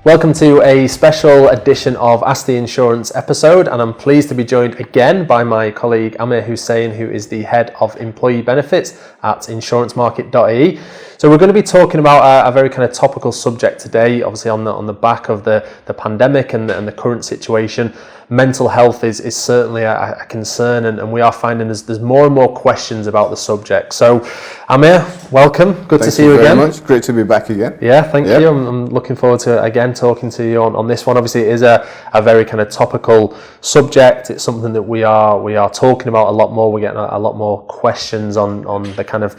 Welcome to a special edition of Ask the Insurance episode, and I'm pleased to be joined again by my colleague Amir Hussain, who is the Head of Employee Benefits at Insurancemarket.ae. So we're going to be talking about a very kind of topical subject today, obviously on the back of the pandemic and the current situation. Mental health is certainly a concern, and we are finding there's more and more questions about the subject. So Amir, welcome. Good to see you again. Thank you very much. Great to be back again. Yeah, thank you. I'm looking forward to again talking to you on this one. Obviously, it is a very kind of topical subject. It's something that we are talking about a lot more. We're getting a lot more questions on the kind of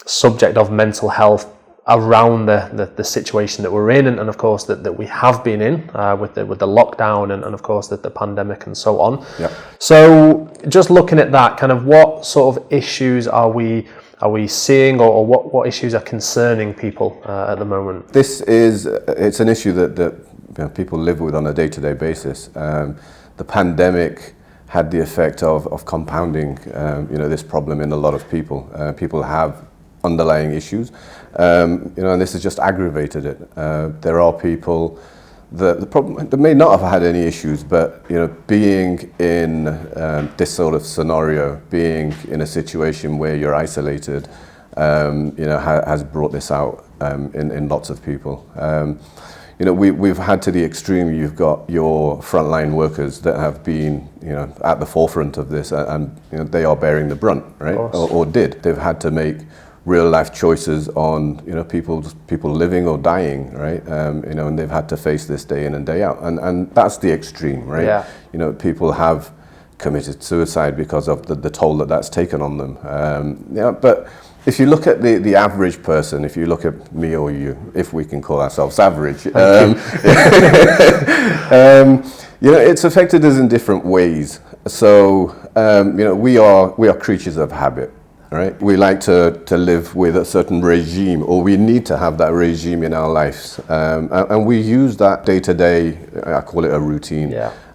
subject of mental health around the situation that we're in, and of course that we have been in with the lockdown and of course the pandemic and so on. Yeah. So just looking at that, kind of what sort of issues are we seeing, or what issues are concerning people at the moment? It's an issue that people live with on a day-to-day basis. The pandemic had the effect of compounding this problem in a lot of people. People have underlying issues, and this has just aggravated it. There are people that may not have had any issues, but being in this sort of scenario, being in a situation where you're isolated, has brought this out in lots of people. We've had to the extreme. You've got your frontline workers that have been, at the forefront of this, and they are bearing the brunt, right? Or did. They've had to make real life choices on people living or dying, right? And they've had to face this day in and day out, and that's the extreme, right? Yeah. People have committed suicide because of the toll that's taken on them. But if you look at the average person, if you look at me or you, if we can call ourselves average, it's affected us in different ways. So we are creatures of habit. Right? We like to live with a certain regime, or we need to have that regime in our lives. And we use that day to day, I call it a routine,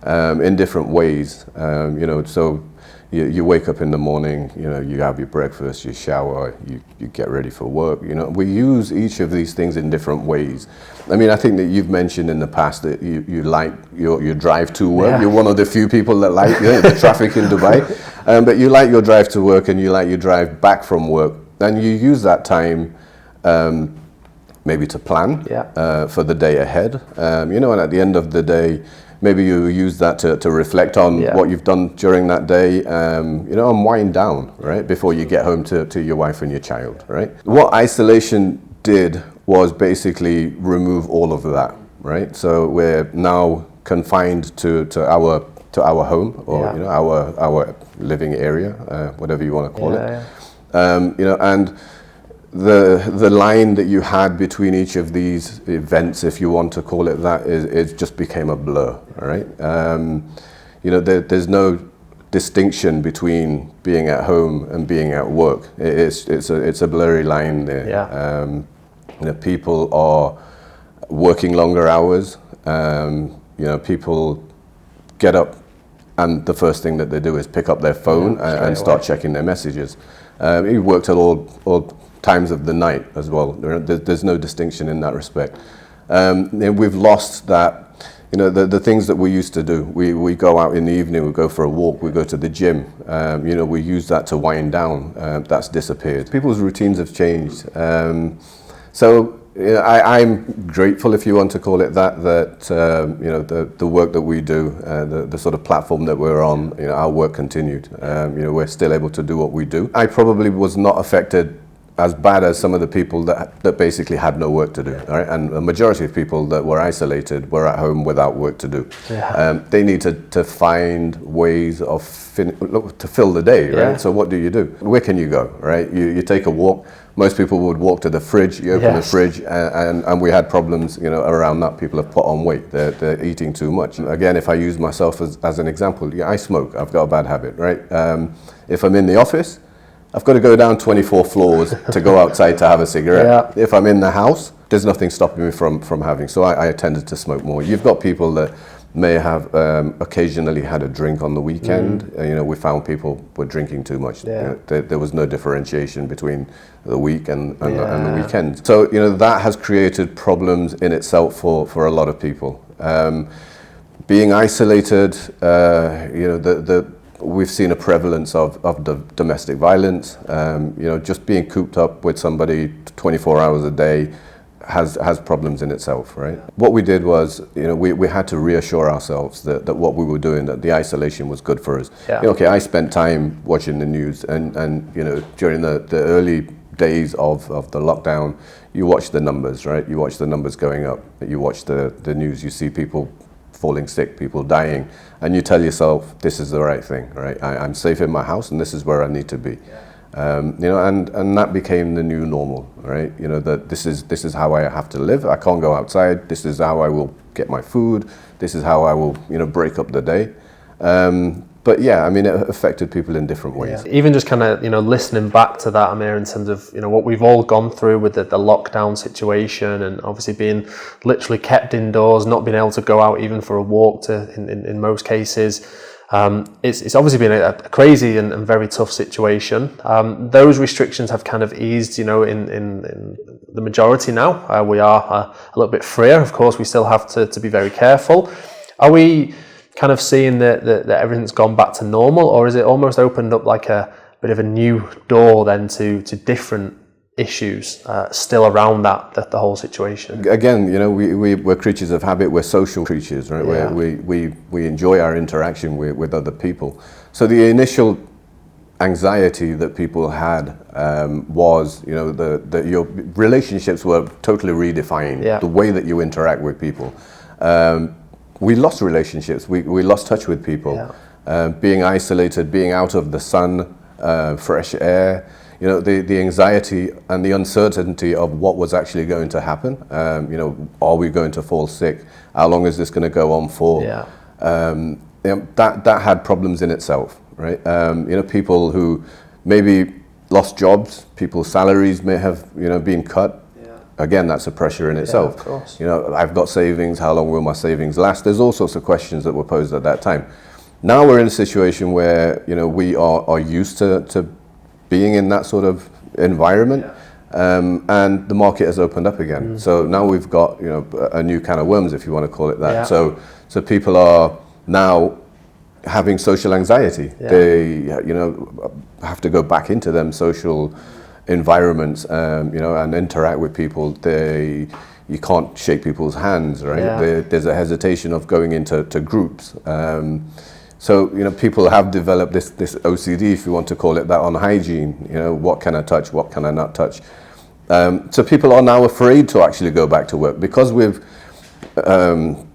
in different ways. So you wake up in the morning, you have your breakfast, you shower, you get ready for work. We use each of these things in different ways. I mean, I think that you've mentioned in the past that you like your drive to work. Yeah. You're one of the few people that like the traffic in Dubai. But you like your drive to work, and you like your drive back from work. And you use that time maybe to plan for the day ahead. And at the end of the day, maybe you use that to reflect on what you've done during that day, and wind down, right, before you get home to your wife and your child, right? What isolation did was basically remove all of that, right? So we're now confined to our home, or our living area, whatever you want to call it. And the line that you had between each of these events, if you want to call it that, it just became a blur, all right? There's no distinction between being at home and being at work. It's a blurry line there. People are working longer hours. People get up, and the first thing that they do is pick up their phone and start checking their messages. You work till all times of the night as well. There's no distinction in that respect. We've lost that. The things that we used to do. We go out in the evening, we go for a walk, we go to the gym. We use that to wind down. That's disappeared. People's routines have changed. So I'm grateful, if you want to call it that, the work that we do, the sort of platform that we're on, our work continued. We're still able to do what we do. I probably was not affected as bad as some of the people that basically had no work to do, right? And the majority of people that were isolated were at home without work to do. They needed to find ways to fill the day, right? So what do? Where can you go, right? You take a walk. Most people would walk to the fridge. You open the fridge, and we had problems, around that. People have put on weight. They're eating too much. Again, if I use myself as an example, I smoke. I've got a bad habit, right? If I'm in the office, I've got to go down 24 floors to go outside to have a cigarette. If I'm in the house, there's nothing stopping me from having. So I tended to smoke more. You've got people that may have occasionally had a drink on the weekend. We found people were drinking too much. There was no differentiation between the week and the weekend. So that has created problems in itself for a lot of people. Being isolated, we've seen a prevalence of domestic violence. Just being cooped up with somebody 24 hours a day has problems in itself, right? What we did was, we had to reassure ourselves that what we were doing, that the isolation was good for us. Okay, I spent time watching the news, and during the early days of the lockdown, you watch the numbers, right? You watch the numbers going up. You watch the news. You see people falling sick, people dying, and you tell yourself, this is the right thing, right? I'm safe in my house, and this is where I need to be. And that became the new normal, right? That this is how I have to live. I can't go outside. This is how I will get my food. This is how I will, break up the day. But yeah, it affected people in different ways. Yeah. Even just kind of, listening back to that, Amir, in terms of, what we've all gone through with the lockdown situation, and obviously being literally kept indoors, not being able to go out even for a walk in most cases. It's obviously been a crazy and very tough situation. Those restrictions have kind of eased, in the majority now. We are a little bit freer. Of course, we still have to be very careful. Are we kind of seeing that everything's gone back to normal, or is it almost opened up like a bit of a new door then to different issues still around the whole situation? Again, we're creatures of habit. We're social creatures, right? Yeah. We enjoy our interaction with other people. So the initial anxiety that people had was, that your relationships were totally redefined. Yeah. The way that you interact with people. We lost relationships. We lost touch with people. Yeah. Being isolated, being out of the sun, fresh air. The anxiety and the uncertainty of what was actually going to happen. Are we going to fall sick? How long is this going to go on for? Yeah. That had problems in itself, right? People who maybe lost jobs, people's salaries may have, been cut. Again, that's a pressure in itself. Of course. I've got savings. How long will my savings last? There's all sorts of questions that were posed at that time. Now we're in a situation where we are used to being in that sort of environment, and the market has opened up again. So now we've got a new can of worms, if you want to call it that. Yeah. So people are now having social anxiety. Yeah. They have to go back into them social environments, and interact with people. You can't shake people's hands, right? Yeah. There's a hesitation of going into groups. So people have developed this OCD, if you want to call it that, on hygiene. What can I touch? What can I not touch? So people are now afraid to actually go back to work because we've been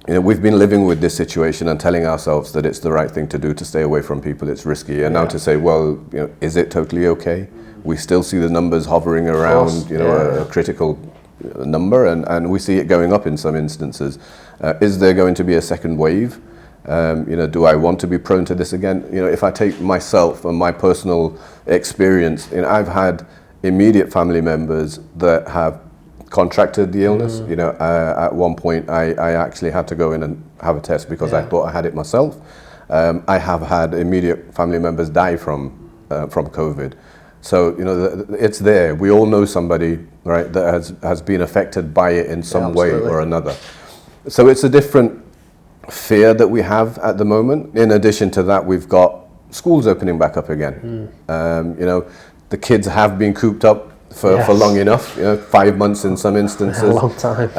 living with this situation and telling ourselves that it's the right thing to do to stay away from people. It's risky, and now to say, well, is it totally okay? We still see the numbers hovering around, a critical number, and we see it going up in some instances. Is there going to be a second wave? Do I want to be prone to this again? If I take myself and my personal experience, I've had immediate family members that have contracted the illness. At one point I actually had to go in and have a test because I thought I had it myself. I have had immediate family members die from COVID. So it's there. We all know somebody, right, that has been affected by it in some way or another. So it's a different fear that we have at the moment. In addition to that, we've got schools opening back up again. The kids have been cooped up for long enough. 5 months in some instances. A long time.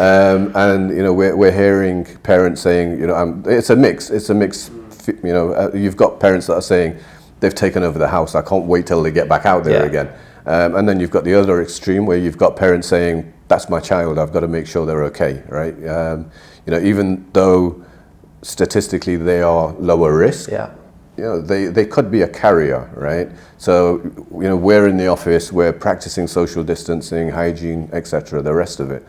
And we're hearing parents saying, it's a mix. It's a mix. You've got parents that are saying, they've taken over the house. I can't wait till they get back out there again. And then you've got the other extreme where you've got parents saying, that's my child. I've got to make sure they're okay, right? Even though statistically they are lower risk, they could be a carrier, right? So, we're in the office, we're practicing social distancing, hygiene, etc., the rest of it.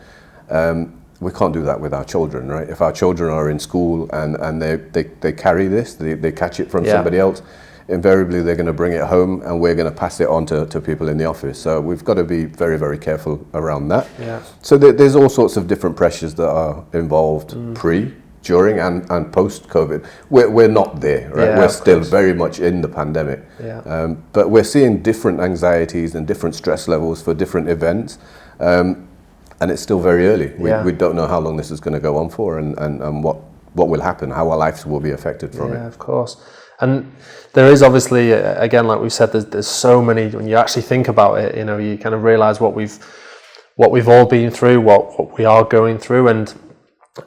We can't do that with our children, right? If our children are in school and they carry this, they catch it from somebody else, invariably they're going to bring it home and we're going to pass it on to people in the office. So we've got to be very, very careful around that. Yeah. So there's all sorts of different pressures that are involved pre during and post-COVID. We're not there, right? Yeah, we're of still course. very much in the pandemic. Yeah. But we're seeing different anxieties and different stress levels for different events. And it's still very early. Yeah. We don't know how long this is going to go on for and what will happen, how our lives will be affected from it. Yeah, of course. And there is obviously, again, like we said, there's so many, when you actually think about it, you know, you kind of realize what we've all been through, what we are going through, and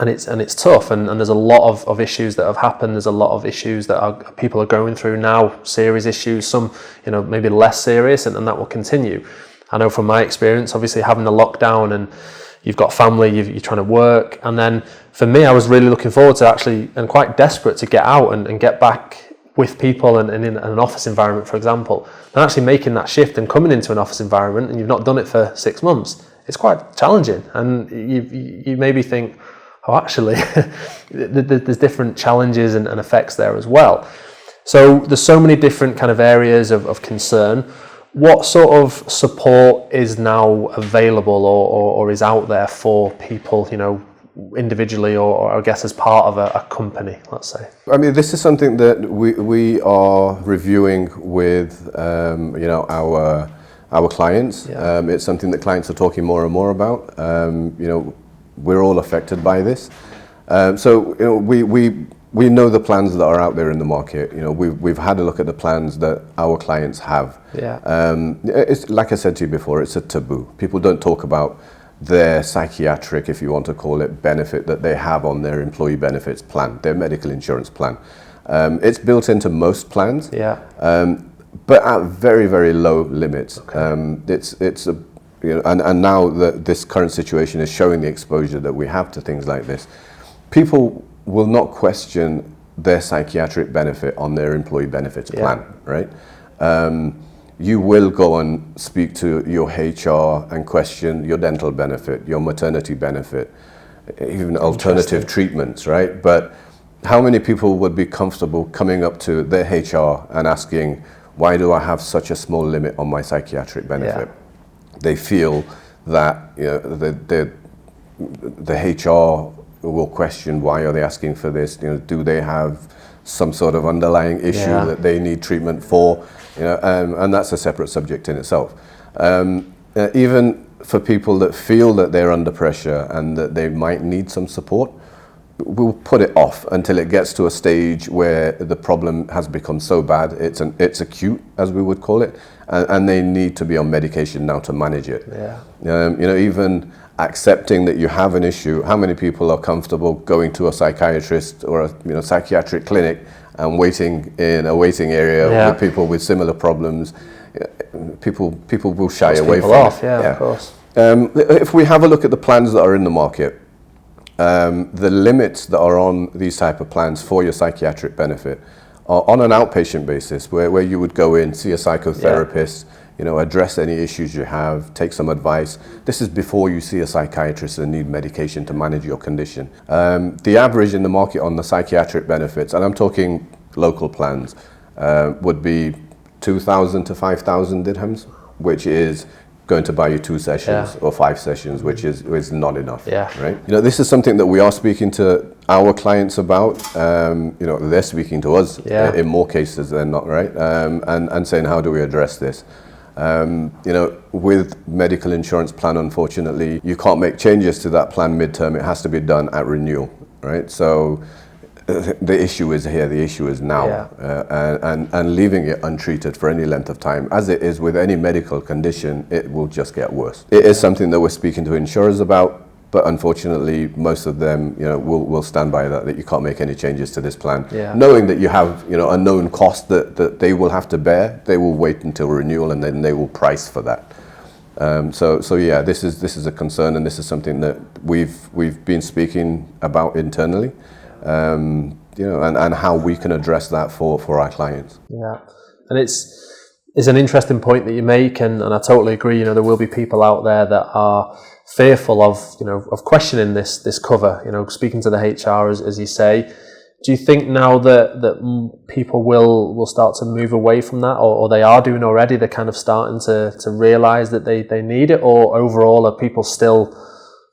it's tough, and there's a lot of issues that have happened. There's a lot of issues that people are going through now, serious issues, some, you know, maybe less serious, and that will continue. I know from my experience, obviously having the lockdown, and you've got family, you're trying to work, and then for me, I was really looking forward to actually, and quite desperate to get out and get back with people and in an office environment, for example. And actually making that shift and coming into an office environment, and you've not done it for 6 months, it's quite challenging. And you maybe think, oh, actually, there's different challenges and effects there as well. So there's so many different kind of areas of concern. What sort of support is now available or is out there for people, you know, individually or I guess as part of a company, let's say? I mean, this is something that we are reviewing with, you know, our clients. Yeah. It's something that clients are talking more and more about. You know, we're all affected by this. So, you know, we know the plans that are out there in the market. You know, we've had a look at the plans that our clients have. Yeah. It's like I said to you before, it's a taboo. People don't talk about their psychiatric, if you want to call it, benefit that they have on their employee benefits plan, their medical insurance plan. It's built into most plans. Yeah. But at very, very low limits. Okay. It's a, you know, and now that this current situation is showing the exposure that we have to things like this, people will not question their psychiatric benefit on their employee benefits plan, right? You will go and speak to your HR and question your dental benefit, your maternity benefit, even alternative treatments, right? But how many people would be comfortable coming up to their HR and asking, why do I have such a small limit on my psychiatric benefit? Yeah. They feel that, you know, the HR will question, why are they asking for this? You know, do they have some sort of underlying issue that they need treatment for? You know, and that's a separate subject in itself. Even for people that feel that they're under pressure and that they might need some support, we'll put it off until it gets to a stage where the problem has become so bad, it's acute, as we would call it, and they need to be on medication now to manage it. Yeah. You know, even accepting that you have an issue, how many people are comfortable going to a psychiatrist or a psychiatric clinic and waiting in a waiting area with people with similar problems? People will shy away from off, it. of course. If we have a look at the plans that are in the market, the limits that are on these type of plans for your psychiatric benefit are on an outpatient basis, where you would go in, see a psychotherapist, you know, address any issues you have, take some advice. This is before you see a psychiatrist and need medication to manage your condition. The average in the market on the psychiatric benefits, and I'm talking local plans, would be 2,000 to 5,000 dirhams, which is going to buy you 2 sessions or 5 sessions, which is not enough, right? You know, this is something that we are speaking to our clients about. You know, they're speaking to us in more cases than not, right? And saying, how do we address this? You know, with medical insurance plan, unfortunately, you can't make changes to that plan midterm. It has to be done at renewal, right? So the issue is here, the issue is now, and leaving it untreated for any length of time, as it is with any medical condition, it will just get worse. It is something that we're speaking to insurers about, but unfortunately, most of them, you know, will stand by that you can't make any changes to this plan. Knowing that you have, you know, a known cost that they will have to bear, they will wait until renewal and then they will price for that. So yeah, this is a concern, and this is something that we've been speaking about internally. You know, and how we can address that for our clients. Yeah, and it's an interesting point that you make, and I totally agree. You know, there will be people out there that are fearful of, you know, of questioning this cover. You know, speaking to the HR, as you say. Do you think now that people will start to move away from that, or they are doing already? They're kind of starting to realise that they need it, or overall are people still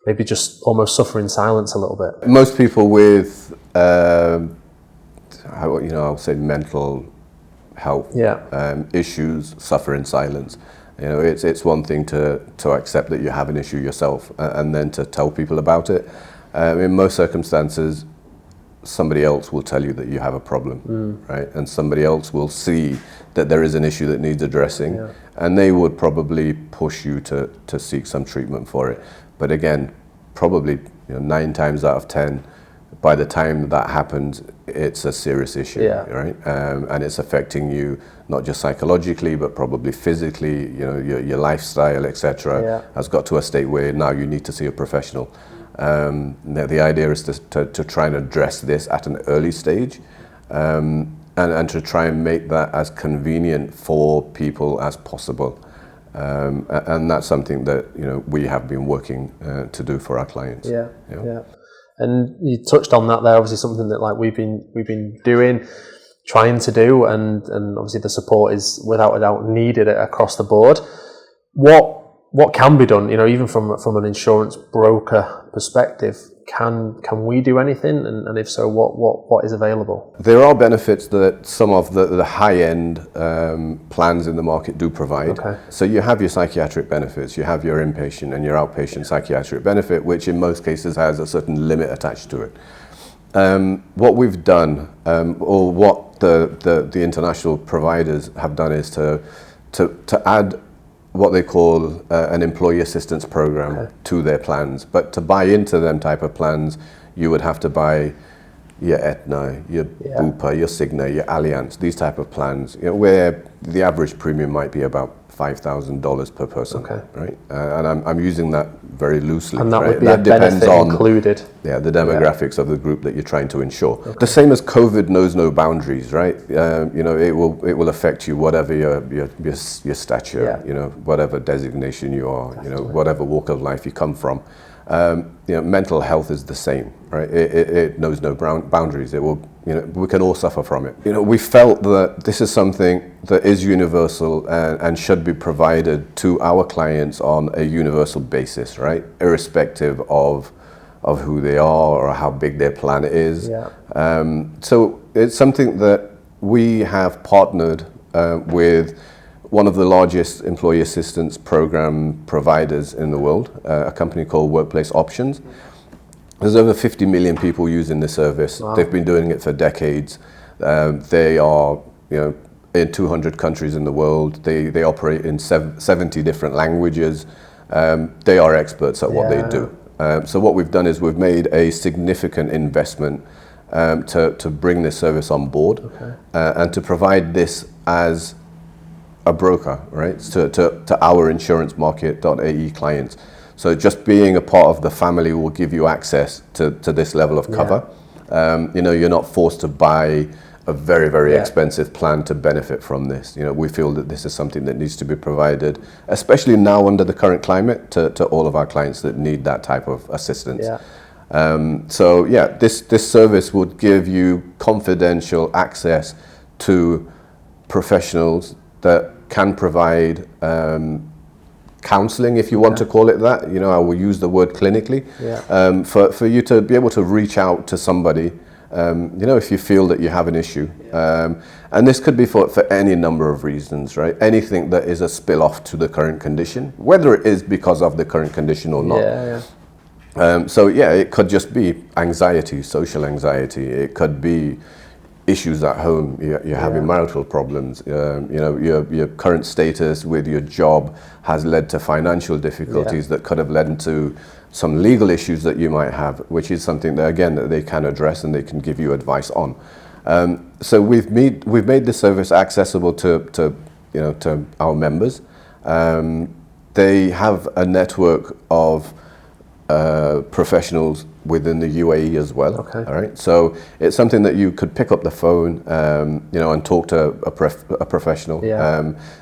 maybe just almost suffer in silence a little bit? Most people with, I'll say mental health issues suffer in silence. It's one thing to accept that you have an issue yourself and then to tell people about it. In most circumstances, somebody else will tell you that you have a problem, right? And somebody else will see that there is an issue that needs addressing, and they would probably push you to seek some treatment for it. But again, probably 9 times out of 10, by the time that happens, it's a serious issue, right? And it's affecting you not just psychologically, but probably physically. Your lifestyle, etc., has got to a state where now you need to see a professional. The idea is to try and address this at an early stage, and to try and make that as convenient for people as possible. And that's something that we have been working to do for our clients. Yeah. And you touched on that there. Obviously, something that we've been doing, trying to do, and obviously the support is without a doubt needed across the board. What can be done? Even from an insurance broker perspective, can we do anything? And if so, what is available? There are benefits that some of the high-end plans in the market do provide. Okay. So you have your psychiatric benefits, you have your inpatient and your outpatient psychiatric benefit, which in most cases has a certain limit attached to it. What we've done, or what the international providers have done, is to add what they call an employee assistance program to their plans. But to buy into them type of plans, you would have to buy your Aetna, your Bupa, your Cigna, your Allianz, these type of plans, where the average premium might be about $5,000 per person, right? And I'm using that very loosely. And that right? would be that a depends benefit on included. the demographics of the group that you're trying to insure. The same as COVID knows no boundaries, right? It will affect you whatever your stature, whatever designation you are, whatever walk of life you come from. Mental health is the same, right? It knows no boundaries. It will, we can all suffer from it. We felt that this is something that is universal and should be provided to our clients on a universal basis, right? Irrespective of who they are or how big their plan is. So it's something that we have partnered with one of the largest employee assistance program providers in the world, a company called Workplace Options. There's over 50 million people using the service. Wow. They've been doing it for decades. They are, in 200 countries in the world. They operate in 70 different languages. They are experts at what they do. So what we've done is we've made a significant investment to bring this service on board, and to provide this as a broker, right, to our Insurancemarket.ae clients. So just being a part of the family will give you access to this level of cover. You're not forced to buy a very, very expensive plan to benefit from this. We feel that this is something that needs to be provided, especially now under the current climate, to all of our clients that need that type of assistance. This service would give you confidential access to professionals that can provide counseling, if you want to call it that. I will use the word clinically, for you to be able to reach out to somebody, if you feel that you have an issue. And this could be for any number of reasons, right? Anything that is a spill off to the current condition, whether it is because of the current condition or not. It could just be anxiety, social anxiety. It could be issues at home. You're having marital problems. Your current status with your job has led to financial difficulties that could have led into some legal issues that you might have, which is something that, again, that they can address and they can give you advice on. So we've made the service accessible to our members. They have a network of professionals within the UAE as well. All right. So it's something that you could pick up the phone, and talk to a professional.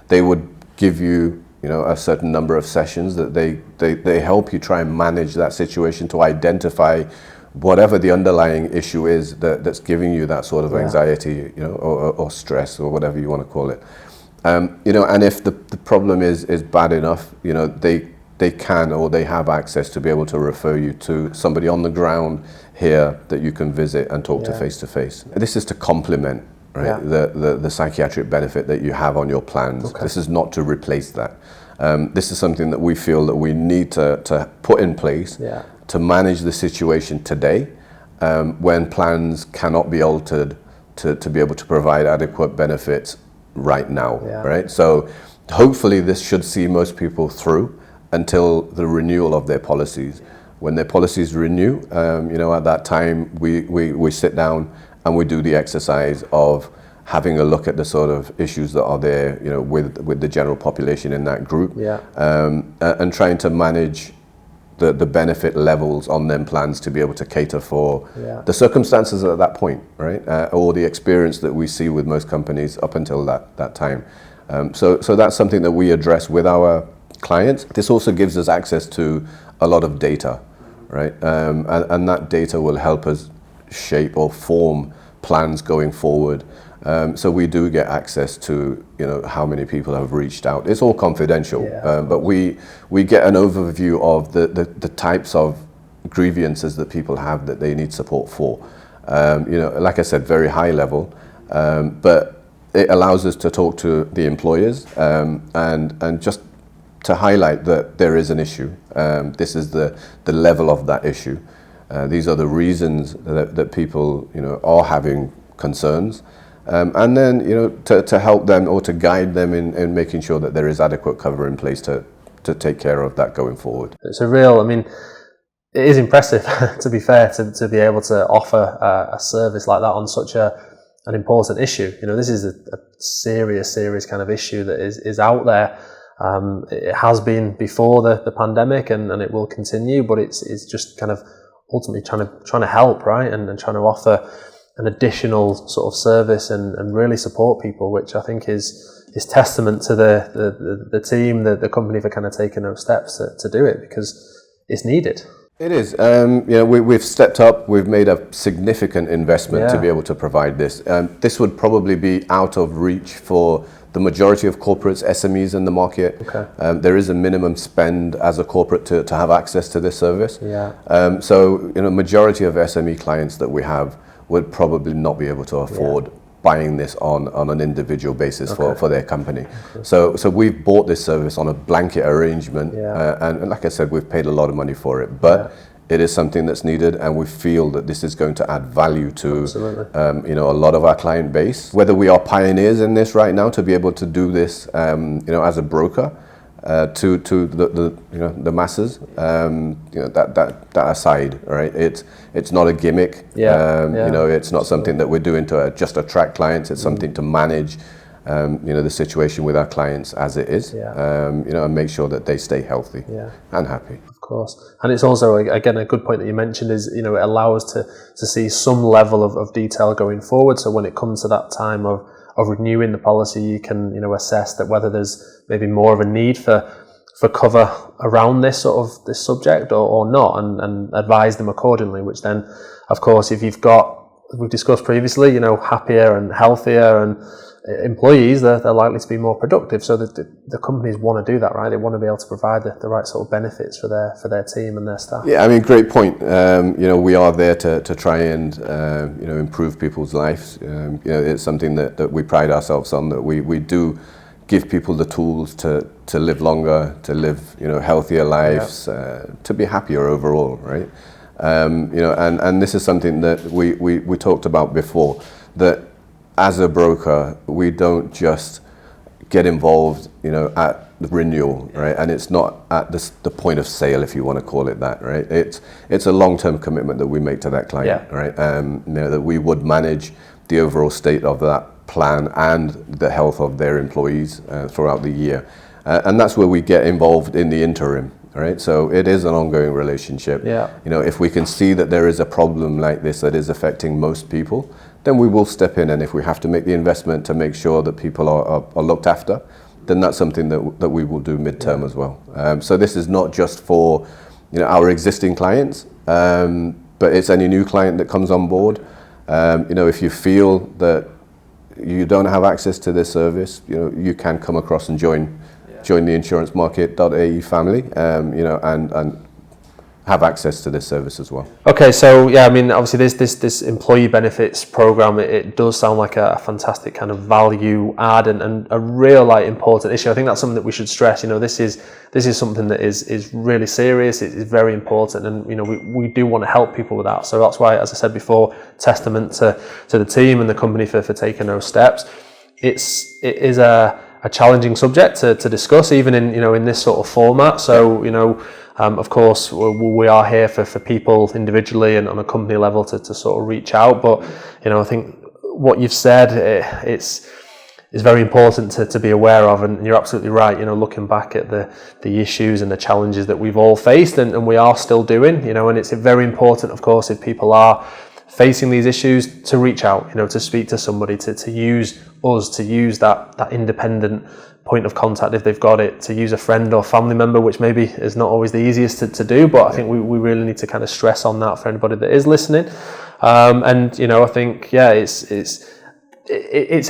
They would give you, a certain number of sessions that they help you try and manage that situation, to identify whatever the underlying issue is that's giving you that sort of anxiety, or stress, or whatever you want to call it. And if the problem is bad enough, they can or they have access to be able to refer you to somebody on the ground here that you can visit and talk to face to face. This is to complement, right, the psychiatric benefit that you have on your plans. This is not to replace that. This is something that we feel that we need to put in place to manage the situation today, when plans cannot be altered to be able to provide adequate benefits right now, right? So hopefully this should see most people through until the renewal of their policies. When their policies renew, at that time we sit down and we do the exercise of having a look at the sort of issues that are there, with the general population in that group, and trying to manage the benefit levels on them plans to be able to cater for the circumstances at that point, right? Or the experience that we see with most companies up until that time. So that's something that we address with our clients. This also gives us access to a lot of data, right? And that data will help us shape or form plans going forward. So we do get access to, how many people have reached out. It's all confidential, but we get an overview of the types of grievances that people have that they need support for. Like I said, very high level, but it allows us to talk to the employers and just to highlight that there is an issue. This is the level of that issue. These are the reasons that people, are having concerns. And then, to help them or to guide them in making sure that there is adequate cover in place to take care of that going forward. It's it is impressive, to be fair, to be able to offer a service like that on such an important issue. This is a serious kind of issue that is out there. It has been before the pandemic and it will continue, but it's just kind of ultimately trying to help, right, and trying to offer an additional sort of service and really support people, which I think is testament to the team, the company, for kind of taking those steps to do it, because it's needed. It is. We've stepped up. We've made a significant investment to be able to provide this. This would probably be out of reach for the majority of corporates, SMEs in the market. There is a minimum spend as a corporate to have access to this service. So, majority of SME clients that we have would probably not be able to afford buying this on an individual basis for their company. So we've bought this service on a blanket arrangement, and like I said, we've paid a lot of money for it, but it is something that's needed, and we feel that this is going to add value to a lot of our client base. Whether we are pioneers in this right now to be able to do this, as a broker, to the masses, that aside, right? It's not a gimmick. It's not something that we're doing to just attract clients. It's something to manage, the situation with our clients as it is, and make sure that they stay healthy and happy. Of course, and it's also again a good point that you mentioned is it allows us to see some level of detail going forward. So when it comes to that time of renewing the policy, you can assess that whether there's maybe more of a need for cover around this subject or not, and advise them accordingly. Which then, of course, if we've discussed previously, happier and healthier and employees, they're likely to be more productive. So the companies want to do that, right? They want to be able to provide the right sort of benefits for their team and their staff. Yeah, great point. We are there to try and improve people's lives. It's something that we pride ourselves on, that we do give people the tools to live longer, to live healthier lives, to be happier overall, right? And this is something that we talked about before, that as a broker, we don't just get involved, at the renewal, right? And it's not at the point of sale, if you want to call it that, right? It's a long-term commitment that we make to that client, right? That we would manage the overall state of that plan and the health of their employees throughout the year, and that's where we get involved in the interim, right? So it is an ongoing relationship. If we can see that there is a problem like this that is affecting most people, then we will step in, and if we have to make the investment to make sure that people are looked after, then that's something that we will do midterm as well. So this is not just for our existing clients, but it's any new client that comes on board. If you feel that you don't have access to this service, you can come across and join join the Insurancemarket.ae family, and have access to this service as well. Okay, so yeah, I mean, obviously this employee benefits program, it does sound like a fantastic kind of value add and a real important issue. I think that's something that we should stress. This is something that is really serious. It is very important, and we do want to help people with that. So that's why, as I said before, testament to the team and the company for taking those steps. It is a challenging subject to discuss, even in this sort of format. So of course, we are here for people individually and on a company level to sort of reach out. But I think what you've said, it's very important to be aware of, and you're absolutely right. Looking back at the issues and the challenges that we've all faced, and we are still doing. And it's very important, of course, if people are facing these issues, to reach out. To speak to somebody, to use us, to use that independent point of contact if they've got it, to use a friend or family member, which maybe is not always the easiest to do, but I think we really need to kind of stress on that for anybody that is listening. And I think it's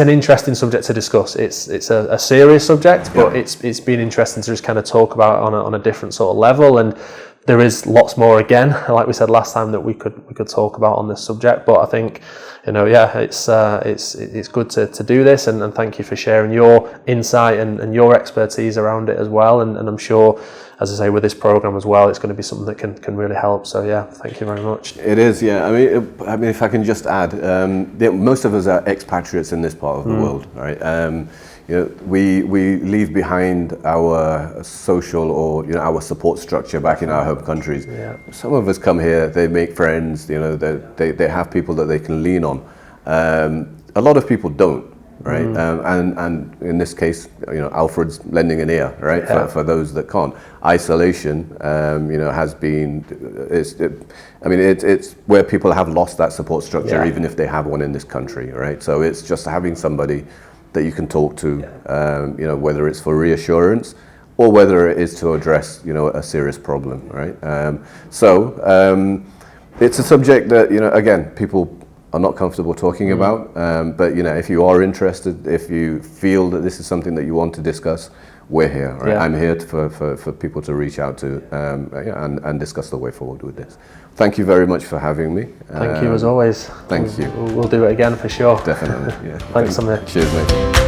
an interesting subject to discuss. It's a serious subject, but it's been interesting to just kind of talk about on a different sort of level. And there is lots more, again, like we said last time, that we could talk about on this subject. But I think it's good to do this, and thank you for sharing your insight and your expertise around it as well. And I'm sure, as I say, with this program as well, it's going to be something that can really help. So yeah, thank you very much. It is, yeah. I mean, if I can just add, most of us are expatriates in this part of the world, right? We leave behind our social or our support structure back in our home countries. Yeah. Some of us come here, they make friends, they have people that they can lean on. A lot of people don't, right? And in this case, Alfred's lending an ear, right? Yeah. For those that can't. Isolation, has been, it's where people have lost that support structure, even if they have one in this country, right? So it's just having somebody that you can talk to, whether it's for reassurance or whether it is to address, a serious problem, right? It's a subject that, again, people are not comfortable talking about, but if you are interested, if you feel that this is something that you want to discuss, we're here, right? Yeah. I'm here for people to reach out to and discuss the way forward with this. Thank you very much for having me. Thank you as always. Thank you. We'll do it again for sure. Definitely, yeah. Thanks, Amir. Cheers, mate.